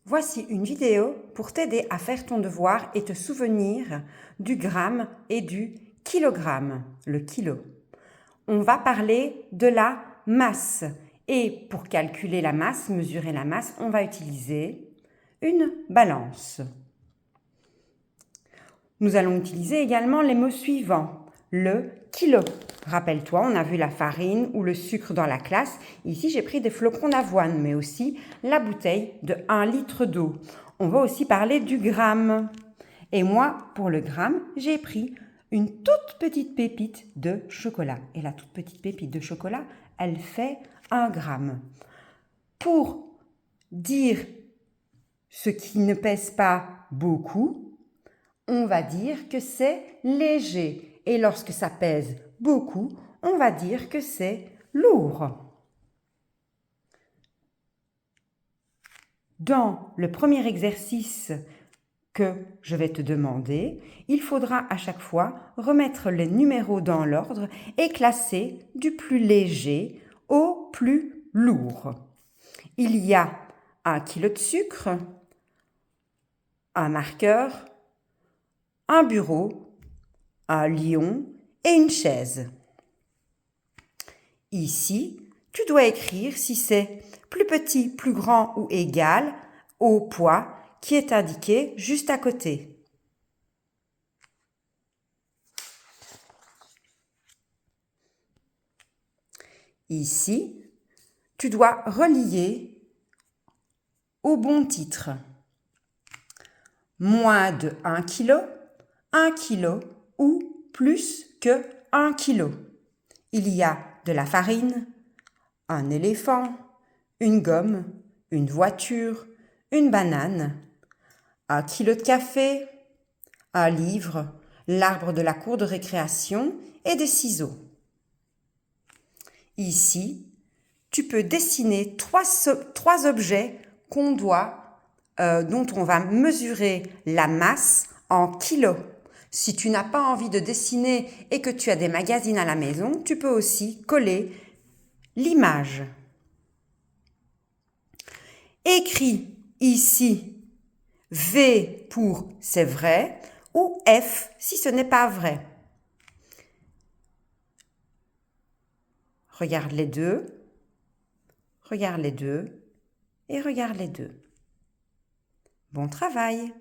Voici une vidéo pour t'aider à faire ton devoir et te souvenir du gramme et du kilogramme, le kilo. On va parler de la masse et pour calculer la masse, mesurer la masse, on va utiliser une balance. Nous allons utiliser également les mots suivants. Le kilo. Rappelle-toi, on a vu la farine ou le sucre dans la classe. Ici, j'ai pris des flocons d'avoine, mais aussi la bouteille de 1 litre d'eau. On va aussi parler du gramme. Et moi, pour le gramme, j'ai pris une toute petite pépite de chocolat. Et la toute petite pépite de chocolat, elle fait 1 gramme. Pour dire ce qui ne pèse pas beaucoup, on va dire que c'est léger. Et lorsque ça pèse beaucoup, on va dire que c'est lourd. Dans le premier exercice que je vais te demander, il faudra à chaque fois remettre les numéros dans l'ordre et classer du plus léger au plus lourd. Il y a 1 kilo de sucre, un marqueur, un bureau, un lion et une chaise. Ici, tu dois écrire si c'est plus petit, plus grand ou égal au poids qui est indiqué juste à côté. Ici, tu dois relier au bon titre. Moins de 1 kg, 1 kg ou plus que 1 kg. Il y a de la farine, un éléphant, une gomme, une voiture, une banane, 1 kilo de café, un livre, l'arbre de la cour de récréation et des ciseaux. Ici, tu peux dessiner trois objets dont on va mesurer la masse en kilos. Si tu n'as pas envie de dessiner et que tu as des magazines à la maison, tu peux aussi coller l'image. Écris ici V pour c'est vrai ou F si ce n'est pas vrai. Regarde les deux et regarde les deux. Bon travail!